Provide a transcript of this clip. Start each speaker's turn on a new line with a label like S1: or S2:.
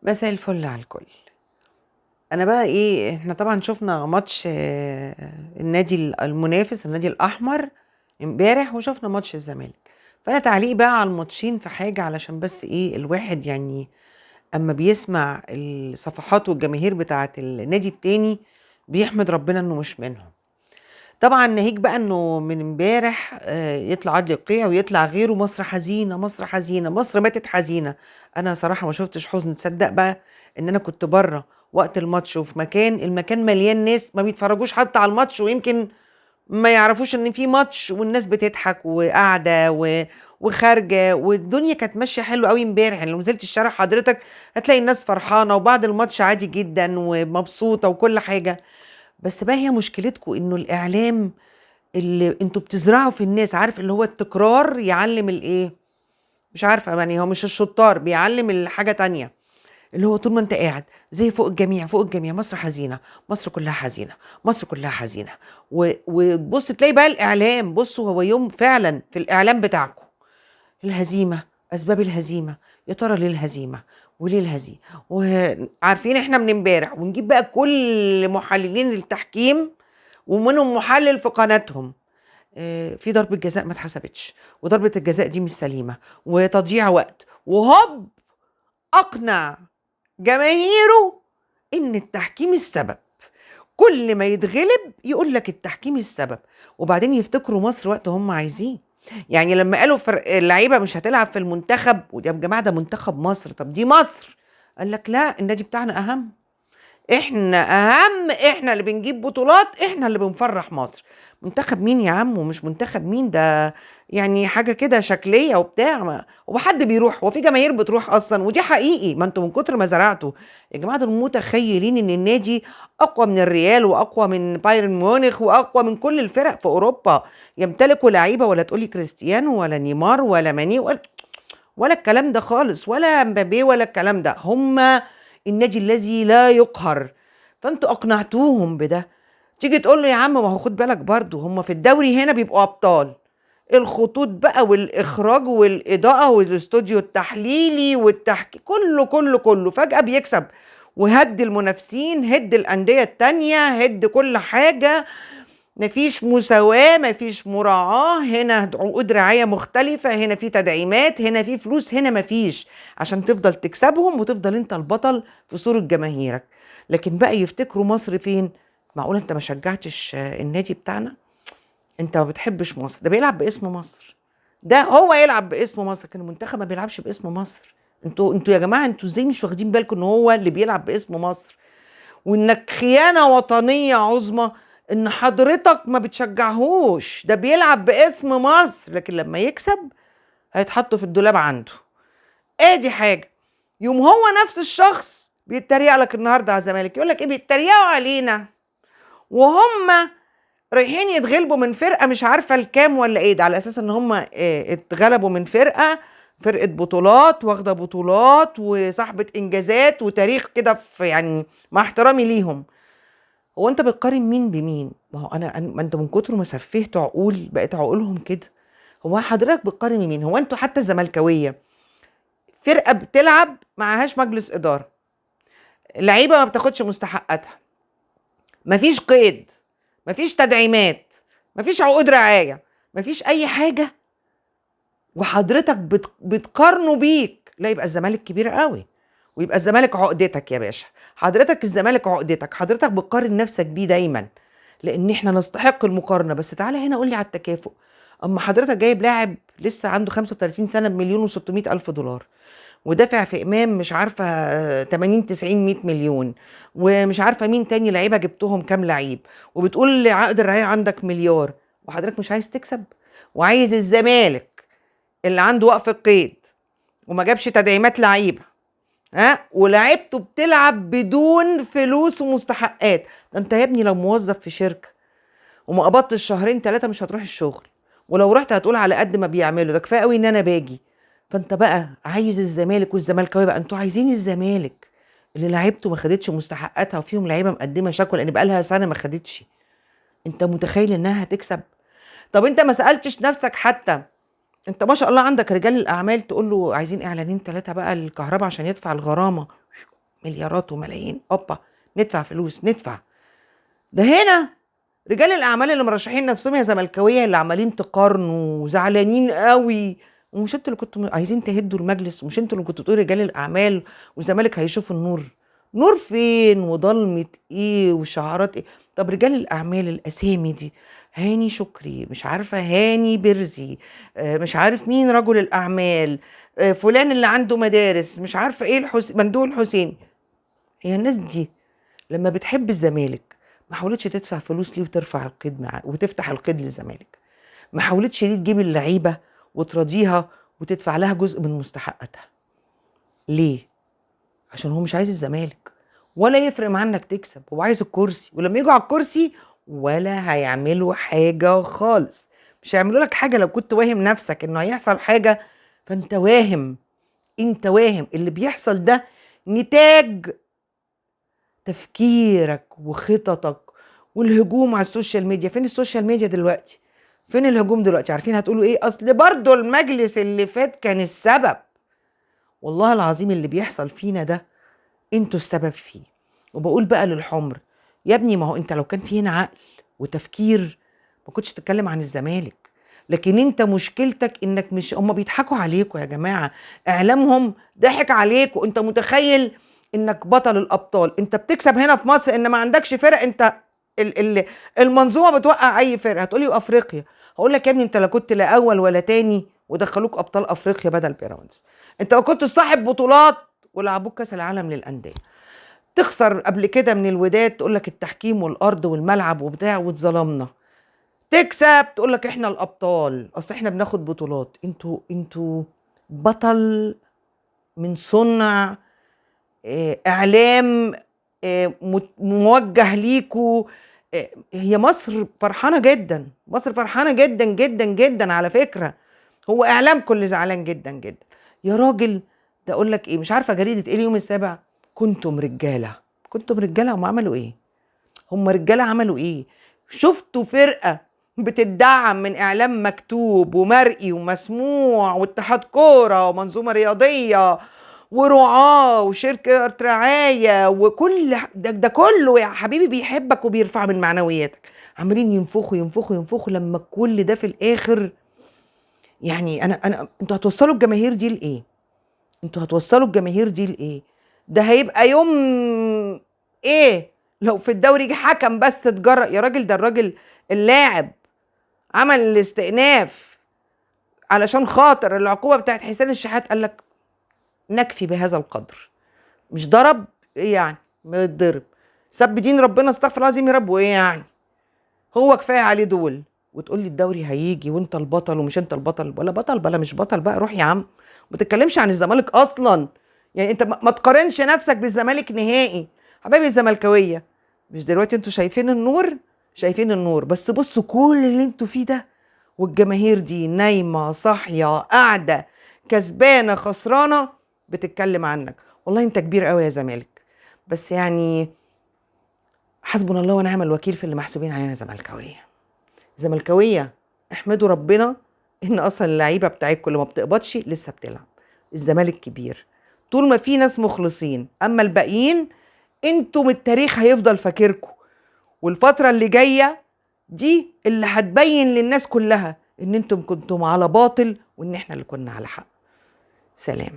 S1: مساء الفل على الكل. انا بقى ايه، احنا طبعا شفنا ماتش النادي المنافس النادي الاحمر امبارح، وشفنا ماتش الزمالك. فانا تعليق بقى على الماتشين في حاجه، علشان بس ايه الواحد يعني اما بيسمع الصفحات والجماهير بتاعه النادي التاني بيحمد ربنا انه مش منهم. طبعا ناهيك بقى انه من امبارح يطلع عادل القيع ويطلع غيره: مصر حزينه، مصر حزينه، مصر ماتت حزينه. انا صراحه ما شفتش حزن. تصدق بقى ان انا كنت بره وقت الماتش، وفي المكان مليان ناس ما بيتفرجوش حتى على الماتش، ويمكن ما يعرفوش ان في ماتش، والناس بتضحك وقاعده وخارجه، والدنيا كانت ماشيه حلو قوي امبارح. يعني لو نزلت الشارع حضرتك هتلاقي الناس فرحانه، وبعد الماتش عادي جدا ومبسوطه وكل حاجه. بس بقى هي مشكلتكم انه الاعلام اللي انتوا بتزرعوا في الناس، عارف اللي هو التكرار يعلم الايه، مش عارفه يعني، هو مش الشطار بيعلم الحاجه تانية. اللي هو طول ما انت قاعد زي فوق الجميع، فوق الجميع، مصر حزينه، مصر كلها حزينه، مصر كلها حزينه. وبص تلاقي بقى الاعلام، بصوا هو يوم فعلا في الاعلام بتاعكم الهزيمه، اسباب الهزيمه، يا ترى ليه الهزيمه، وليه الهزيمه، وعارفين احنا من امبارح، ونجيب بقى كل محللين التحكيم، ومنهم محلل في قناتهم في ضربة جزاء ما اتحسبتش، وضربة الجزاء دي مش سليمة، وتضييع وقت، وهوب أقنع جماهيره إن التحكيم السبب. كل ما يتغلب يقول لك التحكيم السبب، وبعدين يفتكروا مصر وقت هم عايزين. يعني لما قالوا اللعيبة مش هتلعب في المنتخب، وده يا جماعة ده منتخب مصر، طب دي مصر. قال لك لا، النادي بتاعنا أهم، احنا اهم، احنا اللي بنجيب بطولات، احنا اللي بنفرح مصر. منتخب مين يا عم، ومش منتخب مين ده؟ يعني حاجه كده شكليه وبتاع، ما وحد بيروح، وفي جماهير بتروح اصلا، ودي حقيقي، ما انتوا من كتر ما زرعتوا. يا جماعه دول متخيلين ان النادي اقوى من الريال، واقوى من بايرن ميونخ، واقوى من كل الفرق في اوروبا. يمتلكوا لعيبه، ولا تقولي كريستيانو ولا نيمار ولا ماني ولا الكلام ده خالص، ولا مبابي ولا الكلام ده. هم النادي الذي لا يقهر. فانتوا اقنعتوهم بده. تيجي تقول له يا عم، ما هو خد بالك برضو هم في الدوري هنا بيبقوا ابطال. الخطوط بقى والاخراج والاضاءه والاستوديو التحليلي والتحكي، كله كله كله فجاه بيكسب، وهد المنافسين، هد الانديه التانيه، هد كل حاجه. مفيش مساواة، مفيش مراعاة، هنا عقود رعاية مختلفة، هنا في تدعيمات، هنا في فلوس، هنا مفيش، عشان تفضل تكسبهم وتفضل انت البطل في صورة جماهيرك. لكن بقى يفتكروا مصر فين؟ معقول انت ما شجعتش النادي بتاعنا؟ انت ما بتحبش مصر، ده بيلعب باسم مصر، ده هو يلعب باسم مصر، لكن المنتخب ما بيلعبش باسم مصر. انتوا يا جماعة، انتوا ازاي مش واخدين بالكم ان هو اللي بيلعب باسم مصر؟ وانك خيانة وطنية عظمى ان حضرتك ما بتشجعهوش، ده بيلعب باسم مصر، لكن لما يكسب هيتحطوا في الدولاب عنده. ادي حاجة. يوم هو نفس الشخص بيتريق لك النهارده على الزمالك، يقول لك ايه، بيتريقوا علينا وهم رايحين يتغلبوا من فرقة مش عارفة الكام ولا ايه، ده على اساس ان هم اتغلبوا من فرقة بطولات، واخدة بطولات وصاحبة انجازات وتاريخ كده، في يعني مع احترامي ليهم. هو انت بتقارن مين بمين؟ ما هو ما انت من كتر ما سفهت عقول بقت عقولهم كده. هو حضرتك بتقارن مين؟ هو انتوا حتى الزملكاويه فرقه بتلعب معهاش مجلس اداره، اللعيبه ما بتاخدش مستحقاتها، مفيش قيد، مفيش تدعيمات، مفيش عقود رعايه، مفيش اي حاجه، وحضرتك بتقارنه بيك. لا، يبقى الزمالك كبير قوي، ويبقى الزمالك عقدتك يا باشا. حضرتك الزمالك عقدتك، حضرتك بتقارن نفسك بيه دايما، لان احنا نستحق المقارنه. بس تعالى هنا قول لي على التكافؤ. اما حضرتك جايب لاعب لسه عنده 35 سنه بمليون و600 الف دولار، ودافع في امام مش عارفه 80 90 100 مليون، ومش عارفه مين تاني لعيبه جبتهم كام لعيب، وبتقول لي عقد الرعايه عندك مليار، وحضرتك مش عايز تكسب، وعايز الزمالك اللي عنده وقف القيد وما جابش تدعيمات لعيبه، ها، ولعيبته بتلعب بدون فلوس ومستحقات. ده انت يا ابني لو موظف في شركه وما قبضتش شهرين ثلاثه مش هتروح الشغل، ولو رحت هتقول على قد ما بيعملوا، ده كفايه قوي ان انا باجي. فانت بقى عايز الزمالك والزملكاويه بقى، انتوا عايزين الزمالك اللي لعيبته ما خدتش مستحقاتها، وفيهم لعيبه مقدمه شكوى لان بقى لها سنه ما خدتش. انت متخيل انها هتكسب؟ طب انت ما سالتش نفسك حتى، انت ما شاء الله عندك رجال الاعمال تقول له عايزين اعلانين ثلاثه بقى للكهرباء عشان يدفع الغرامه، مليارات وملايين، اوبا ندفع فلوس ندفع. ده هنا رجال الاعمال اللي مرشحين نفسهم يا زملكاويه اللي عمالين تقارنوا وزعلانين قوي، ومش انتوا اللي كنتوا عايزين تهدوا المجلس؟ ومش انتوا اللي كنتوا تقولوا رجال الاعمال والزمالك هيشوفوا النور؟ نور فين وضلمه ايه وشعارات ايه؟ طب رجال الاعمال الاسامي دي، هاني شكري، مش عارفه هاني برزي، مش عارف مين رجل الاعمال، فلان اللي عنده مدارس، مش عارفه ايه مندوب الحسين. هي الناس دي لما بتحب الزمالك ما حاولتش تدفع فلوس ليه وترفع القيد معاه وتفتح القيد للزمالك؟ ما حاولتش ليه تجيب اللعيبه وتراضيها وتدفع لها جزء من مستحقاتها؟ ليه؟ عشان هو مش عايز الزمالك، ولا يفرق معاه انك تكسب، هو عايز الكرسي. ولما يجوا على الكرسي ولا هيعملوا حاجه خالص، مش هيعملوا لك حاجه. لو كنت واهم نفسك انه هيحصل حاجه فانت واهم، انت واهم. اللي بيحصل ده نتاج تفكيرك وخططك والهجوم على السوشيال ميديا. فين السوشيال ميديا دلوقتي؟ فين الهجوم دلوقتي؟ عارفين هتقولوا ايه؟ اصل برضو المجلس اللي فات كان السبب. والله العظيم اللي بيحصل فينا ده انتوا السبب فيه. وبقول بقى للحمر، يا ابني ما هو انت لو كان في هنا عقل وتفكير ما كنتش تتكلم عن الزمالك. لكن انت مشكلتك انك مش، هم بيضحكوا عليكم يا جماعه، اعلامهم ضحك عليكم. انت متخيل انك بطل الابطال، انت بتكسب هنا في مصر ان ما عندكش فرق، انت ال ال المنظومه بتوقع اي فرقه. هتقولي افريقيا، هقول لك يا ابني انت لا كنت لا اول ولا تاني ودخلوك ابطال افريقيا بدل بيراميدز. انت ما كنتش صاحب بطولات ولعبوك كاس العالم للانديه. تخسر قبل كده من الوداد تقول لك التحكيم والارض والملعب وبتاع واتظلمنا. تكسب تقول لك احنا الابطال، اصل احنا بناخد بطولات. انتوا بطل من صنع اعلام موجه ليكوا. هي مصر فرحانه جدا، مصر فرحانه جدا جدا جدا على فكره. هو اعلام كل زعلان جدا جدا يا راجل. ده اقول لك ايه، مش عارفه جريده ايه اليوم السابع، كنتم رجاله. كنتم رجاله، هم عملوا ايه؟ هم رجاله عملوا ايه؟ شفتوا فرقه بتدعم من اعلام مكتوب ومرئي ومسموع واتحاد كوره ومنظومه رياضيه ورعاه وشركه رعايه وكل ده كله يا حبيبي بيحبك وبيرفع من معنوياتك، عمالين ينفخوا ينفخوا ينفخوا لما كل ده في الاخر. يعني انا انتوا هتوصلوا الجماهير دي لايه؟ انتوا هتوصلوا الجماهير دي لايه؟ ده هيبقى يوم ايه لو في الدوري جه حكم بس تتجرأ يا راجل؟ ده الراجل اللاعب عمل الاستئناف علشان خاطر العقوبه بتاعت حسين الشحات، قال لك نكفي بهذا القدر. مش ضرب ايه يعني؟ ما يتضرب. سب دين ربنا، استغفر الله العظيم يا رب، وايه يعني؟ هو كفايه عليه دول. وتقول لي الدوري هيجي وانت البطل ومش انت البطل، ولا بطل بلا مش بطل بقى، روح يا عم. ما تتكلمش عن الزمالك اصلا. يعني انت ما تقارنش نفسك بالزمالك نهائي. حبايبي الزملكاويه، مش دلوقتي انتوا شايفين النور؟ شايفين النور، بس بصوا كل اللي انتوا فيه ده والجماهير دي نايمه صاحيه قاعده كسبانه خسرانه بتتكلم عنك. والله انت كبير قوي يا زمالك، بس يعني حسبنا الله ونعم الوكيل في اللي محسوبين علينا زملكاويه. زملكاويه احمدوا ربنا ان اصلا اللعيبه بتاعتكم اللي ما بتقبضش لسه بتلعب. الزمالك كبير طول ما في ناس مخلصين، اما الباقيين انتوا التاريخ هيفضل فاكركم. والفتره اللي جايه دي اللي هتبين للناس كلها ان انتم كنتم على باطل وان احنا اللي كنا على حق. سلام.